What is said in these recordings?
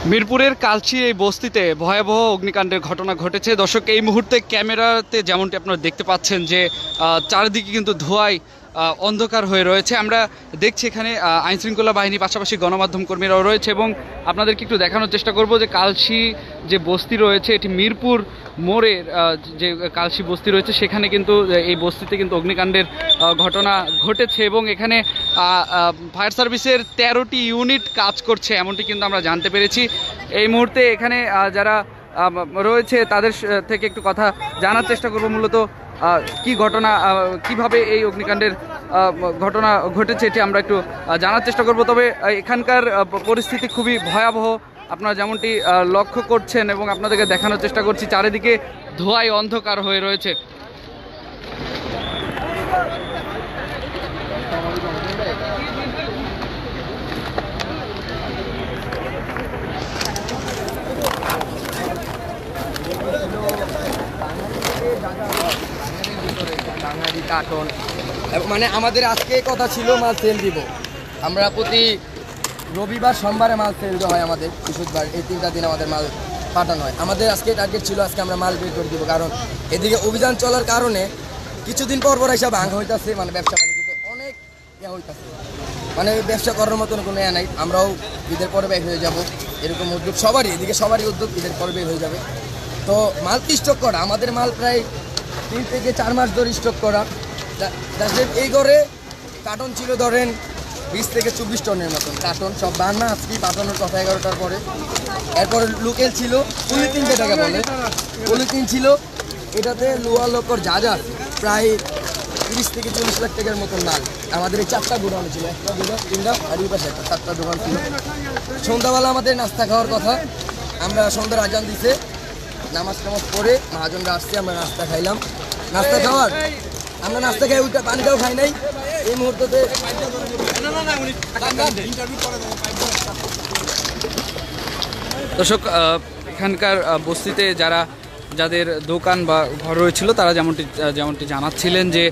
মিরপুরের কালচির এই বস্তিতে ভয়াবহ অগ্নিকাণ্ডের ঘটনা ঘটেছে। দর্শক, এই মুহূর্তে ক্যামেরাতে যেমনটি আপনারা দেখতে পাচ্ছেন যে চারিদিকে কিন্তু ধোঁয়ায় অন্ধকার হয়ে রয়েছে। আমরা দেখছি এখানে আইনশৃঙ্খলা বাহিনী পাশাপাশি গণমাধ্যম কর্মীরাও রয়েছে এবং আপনাদেরকে একটু দেখানোর চেষ্টা করব যে কালশি যে বস্তি রয়েছে, এটি মিরপুর মোড়ের যে কালশি বস্তি রয়েছে সেখানে কিন্তু এই বস্তিতে কিন্তু অগ্নিকাণ্ডের ঘটনা ঘটেছে এবং এখানে ফায়ার সার্ভিসের 13টি ইউনিট কাজ করছে এমনটি কিন্তু আমরা জানতে পেরেছি। এই মুহূর্তে এখানে যারা রয়েছে তাদের থেকে একটু কথা জানার চেষ্টা করব, মূলত কি ঘটনা, কিভাবে এই অগ্নিকাণ্ডের ঘটনা ঘটেছে এটি আমরা একটু জানার চেষ্টা করব। তবে এখানকার পরিস্থিতি খুবই ভয়াবহ, আপনারা যেমনটি লক্ষ্য করছেন এবং আপনাদেরকে দেখানোর চেষ্টা করছি, চারিদিকে ধোঁয়ায় অন্ধকার হয়ে রয়েছে। কার্টন মানে আমাদের আজকে কথা ছিল মাল সেল দিব। আমরা প্রতি রবিবার সোমবারে মাল সেল দেওয়া হয়, আমাদের বৃহস্পতিবার, এই 3টা দিন আমাদের মাল পাঠানো হয়। আমাদের আজকে টার্গেট ছিল আজকে আমরা মাল বের করে দিব, কারণ এদিকে অভিযান চলার কারণে কিছুদিন পর হিসাব ভাঙা হইতেছে, মানে ব্যবসা বাণিজ্যতে অনেক হইতেছে, মানে ব্যবসা করার মতন কোনো নাই। আমরাও ঈদের পরে বের হয়ে যাব, এরকম উদ্যোগ সবারই, এদিকে সবারই উদ্যোগ ঈদের পরে বের হয়ে যাবে। তো মাল কি স্টক করা, আমাদের মাল প্রায় 3 থেকে 4 মাস ধরে স্টক করা। এই ঘরে কার্টন ছিল ধরেন 20 থেকে 24 টনের মতন কার্টন, সব বান্না আজকে পাঠানোর কথা 11টার পরে। এরপরে লোকেল ছিল পলিথিন, যেটাকে বলে পলিথিন ছিল, এটাতে লোয়া লোকর যা যা প্রায় 30 থেকে 40 লাখ টাকার মতন মাল। আমাদের এই 4টা দোকান ছিল, একটা দোকান, 3টা আর এই পাশে একটা, 7টা দোকান ছিল। সন্ধ্যাবেলা আমাদের নাস্তা খাওয়ার কথা, আমরা সন্ধ্যার আজান দিছে, নামাজ টামাজ পরে মহাজনরা আসছে, আমরা নাস্তা খাইলাম। নাস্তা খাওয়ার আমরা নাস্তা খাই, ওইটা পানিটাও খাই নাই এই মুহূর্তে। দর্শক, এখানকার বস্তিতে যাদের দোকান বা ঘর রয়েছিল তারা যেমনটি জানাচ্ছিলেন যে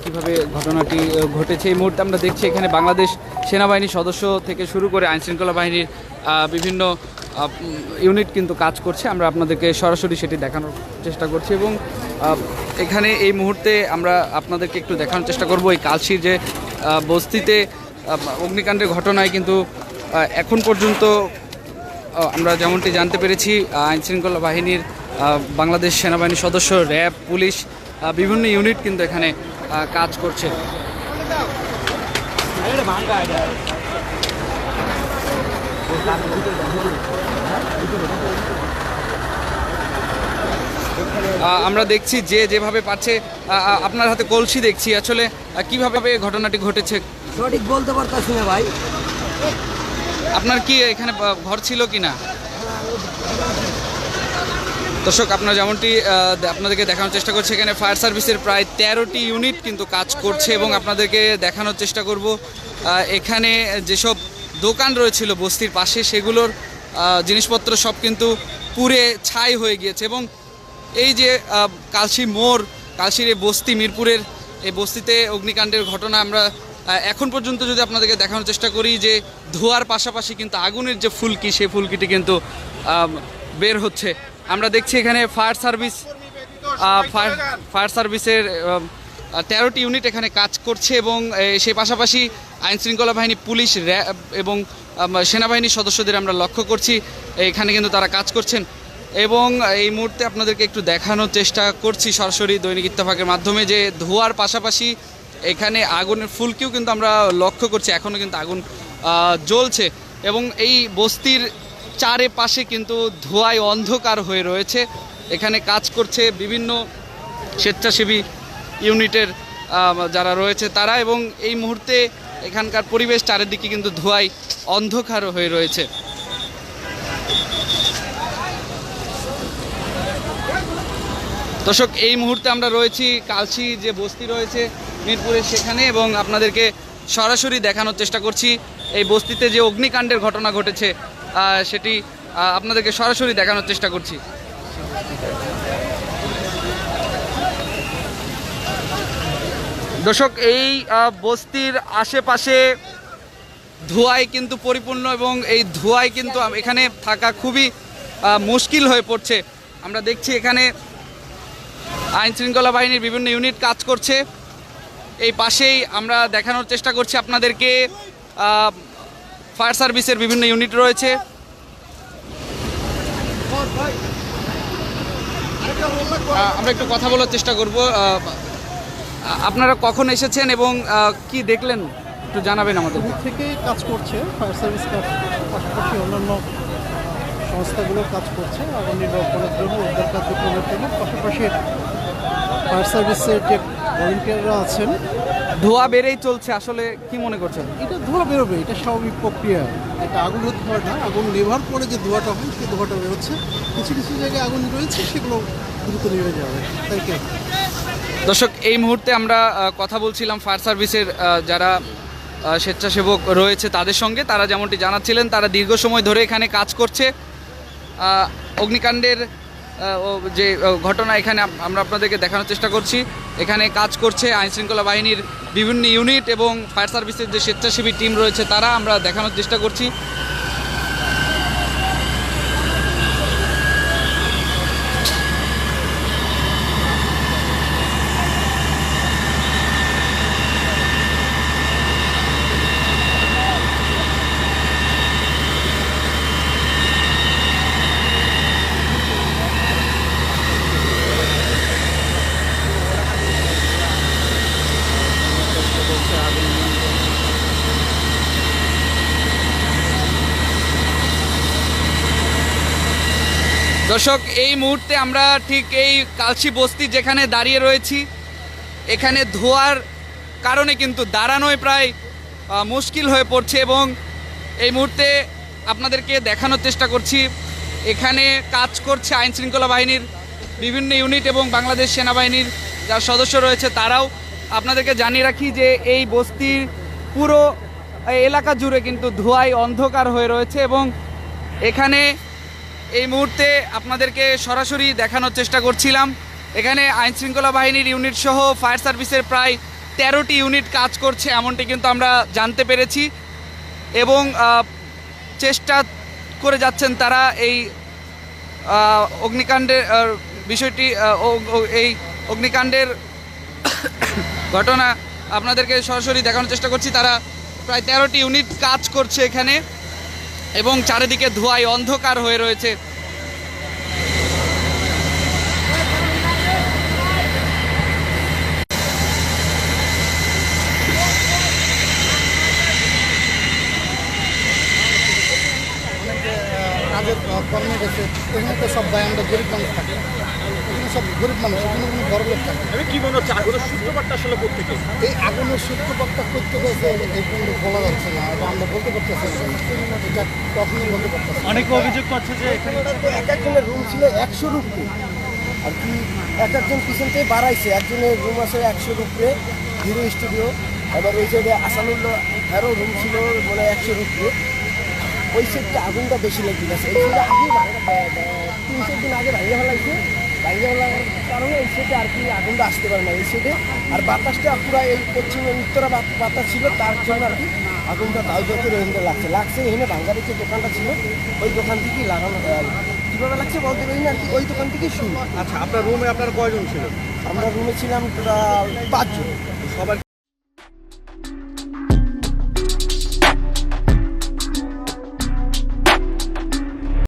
কিভাবে ঘটনাটি ঘটেছে। এই মুহূর্তে আমরা দেখছি এখানে বাংলাদেশ সেনাবাহিনীর সদস্য থেকে শুরু করে আইনশৃঙ্খলা বাহিনীর বিভিন্ন ইউনিট কিন্তু কাজ করছে। আমরা আপনাদেরকে সরাসরি সেটি দেখানোর চেষ্টা করছি এবং এখানে এই মুহূর্তে আমরা আপনাদেরকে একটু দেখানোর চেষ্টা করব এই কালশির যে বস্তিতে অগ্নিকাণ্ডের ঘটনায় কিন্তু এখন পর্যন্ত আমরা যেমনটি জানতে পেরেছি আইনশৃঙ্খলা বাহিনীর, বাংলাদেশ সেনাবাহিনীর সদস্য, র্যাব, পুলিশ, বিভিন্ন ইউনিট কিন্তু এখানে কাজ করছে। আমরা দেখছি যে যেভাবে পারছে, আপনার হাতে কলসি দেখছি, আসলে কিভাবে ঘটনাটি ঘটেছে সঠিক বলতে পারতাছি না ভাই। আপনার কি এখানে ঘর ছিল কিনা? দর্শক, আপনারা যেমনটি আপনাদেরকে দেখানোর চেষ্টা করছি, এখানে ফায়ার সার্ভিসের প্রায় 13টি ইউনিট কিন্তু কাজ করছে এবং আপনাদেরকে দেখানোর চেষ্টা করব এখানে যেসব দোকান রয়েছিল বস্তির পাশে সেগুলোর জিনিসপত্র সব কিন্তু পুড়ে ছাই হয়ে গিয়েছে এবং এই যে কালশি মোড়, কালশির এই বস্তি, মিরপুরের এই বস্তিতে অগ্নিকাণ্ডের ঘটনা আমরা এখন পর্যন্ত যদি আপনাদেরকে দেখানোর চেষ্টা করি যে ধোঁয়ার পাশাপাশি কিন্তু আগুনের যে ফুলকি, সেই ফুলকিটি কিন্তু বের হচ্ছে। আমরা দেখছি এখানে ফায়ার সার্ভিসের 13টি ইউনিট এখানে কাজ করছে এবং সেই পাশাপাশি আইনশৃঙ্খলা বাহিনী, পুলিশ, র্যাব এবং সেনাবাহিনীর সদস্যদের আমরা লক্ষ্য করছি এখানে কিন্তু তারা কাজ করছেন এবং এই মুহূর্তে আপনাদেরকে একটু দেখানোর চেষ্টা করছি সরাসরি দৈনিক ইত্তেফাকের মাধ্যমে যে ধোঁয়ার পাশাপাশি এখানে আগুনের ফুলকিও কিন্তু আমরা লক্ষ্য করছি, এখনও কিন্তু আগুন জ্বলছে এবং এই বস্তির চারিপাশে কিন্তু ধোঁয়ায় অন্ধকার হয়ে রয়েছে। এখানে কাজ করছে বিভিন্ন স্বেচ্ছাসেবী ইউনিটের যারা রয়েছে তারা এবং এই মুহূর্তে এখানকার পরিবেশ চারিদিকে কিন্তু ধোঁয়ায় অন্ধকার হয়ে রয়েছে। দর্শক, এই মুহূর্তে আমরা রয়েছি কালশি যে বস্তি রয়েছে মিরপুরে সেখানে এবং আপনাদেরকে সরাসরি দেখানোর চেষ্টা করছি এই বস্তিতে যে অগ্নিকাণ্ডের ঘটনা ঘটেছে সেটি আপনাদেরকে সরাসরি দেখানোর চেষ্টা করছি। দর্শক, এই বস্তির আশেপাশে ধোঁয়ায় কিন্তু পরিপূর্ণ এবং এই ধোঁয়ায় কিন্তু এখানে থাকা খুবই মুশকিল হয়ে পড়ছে। আমরা দেখছি এখানে আইন শৃঙ্খলা বাহিনীর বিভিন্ন ইউনিট কাজ করছে। এই পাশেই আমরা দেখানোর চেষ্টা করছি আপনাদেরকে ফায়ার সার্ভিসের বিভিন্ন ইউনিট রয়েছে। আমরা একটু কথা বলার চেষ্টা করব। আপনারা কখন এসেছেন এবং কি দেখলেন একটু জানাবেন আমাদের। থেকেই কাজ করছে ফায়ার সার্ভিস কাজ, পাশাপাশি অন্যান্য সংস্থাগুলো কাজ করছে আগুন নির্বাপনের জন্য, উদ্ধার কার্যক্রমের জন্য। পাশাপাশি ফায়ার সার্ভিসের যে ভলেন্টিয়াররা আছেন। ধোঁয়া বেড়েই চলছে, আসলে কি মনে করছেন? এটা ধোঁয়া বেরোবে, এটা স্বাভাবিক প্রক্রিয়া। এটা আগুনের ধোঁয়া না, আগুন নেভার পরে যে ধোঁয়াটা হয় সেই ধোঁয়াটা বেরোচ্ছে। কিছু কিছু জায়গায় আগুন রয়েছে, সেগুলো দ্রুত নিভে যাবে। Thank you. দর্শক, এই মুহূর্তে আমরা কথা বলছিলাম ফায়ার সার্ভিসের যারা স্বেচ্ছাসেবক রয়েছে তাদের সঙ্গে। তারা যেমনটি জানাচ্ছিলেন, তারা দীর্ঘ সময় ধরে এখানে কাজ করছে। অগ্নিকাণ্ডের যে ঘটনা এখানে আমরা আপনাদেরকে দেখানোর চেষ্টা করছি। এখানে কাজ করছে আইনশৃঙ্খলা বাহিনীর বিভিন্ন ইউনিট এবং ফায়ার সার্ভিসের যে স্বেচ্ছাসেবী টিম রয়েছে তারা, আমরা দেখানোর চেষ্টা করছি। দর্শক, এই মুহূর্তে আমরা ঠিক এই কালসি বস্তি যেখানে দাঁড়িয়ে রয়েছি, এখানে ধোঁয়ার কারণে কিন্তু দাঁড়ানোয় প্রায় মুশকিল হয়ে পড়ছে এবং এই মুহূর্তে আপনাদেরকে দেখানোর চেষ্টা করছি। এখানে কাজ করছে আইনশৃঙ্খলা বাহিনীর বিভিন্ন ইউনিট এবং বাংলাদেশ সেনাবাহিনীর যারা সদস্য রয়েছে তারাও। আপনাদেরকে জানিয়ে রাখি যে এই বস্তির পুরো এলাকা জুড়ে কিন্তু ধোঁয়ায় অন্ধকার হয়ে রয়েছে এবং এখানে এই মুহূর্তে আপনাদেরকে সরাসরি দেখানোর চেষ্টা করছিলাম। এখানে আইনশৃঙ্খলা বাহিনীর ইউনিট সহ ফায়ার সার্ভিসের প্রায় 13টি ইউনিট কাজ করছে, এমনটি কিন্তু আমরা জানতে পেরেছি এবং চেষ্টা করে যাচ্ছেন তারা এই অগ্নিকাণ্ডের বিষয়টি, এই অগ্নিকাণ্ডের ঘটনা আপনাদেরকে সরাসরি দেখানোর চেষ্টা করছি। তারা প্রায় 13টি ইউনিট কাজ করছে এখানে এবং চারিদিকে ধোঁয়ায় অন্ধকার হয়ে রয়েছে। কাজের কর্মে গেছে, এখানে তো সব আমরা গরিব মানুষ থাকে, এখানে সব গরিব মানুষ, এখানে কোনো বড় লোক থাকে। আমি কি মনে হচ্ছে আগুনের সূত্রপাতটা আসলে কোথেকে? এই আগুনের সূত্রপাতটা করতে গেছে এই পর্যন্ত বলা যাচ্ছে না, এটা আমরা বলতে পারতেছি না, এটা কখনোই বলতে পারতেছি না। অনেকে অভিযোগ করছে যে এখানে এক একজনের রুম ছিল 100 রুপে, আর কি এক একজন পিছন থেকে বাড়াইছে। একজনের রুম আছে 100 রুপে, হিরো স্টুডিও। এবার ওই সাইডে আসানুল্লাহ আরও রুম ছিল মানে 100 রুপে। ওই সাইডটা আগুনটা বেশি লেগে গেছে। এই সাইডে আগে 3-4 দিন আগে ভাঙিয়ে ফেলাইছে, ভাঙিয়ে ফেলার কারণে এই সাইডে আর কি আগুনটা আসতে পারে না এই সাইডে। আর বাতাসটা পুরো এই পশ্চিমে উত্তরা বাতাস ছিল, তার জন্য আর কি আগুনটা দাউ দাউতে রোহিঙ্গা লাগছে। এখানে বাঙ্গারের যে দোকানটা ছিল ওই দোকান থেকেই লাগানো, কীভাবে লাগছে বলতে পারি না আর কি, ওই দোকান থেকেই শুরু। আচ্ছা, আপনার রুমে আপনার কয়জন ছিল? আমরা রুমে ছিলাম টোটাল 5 জন। সবার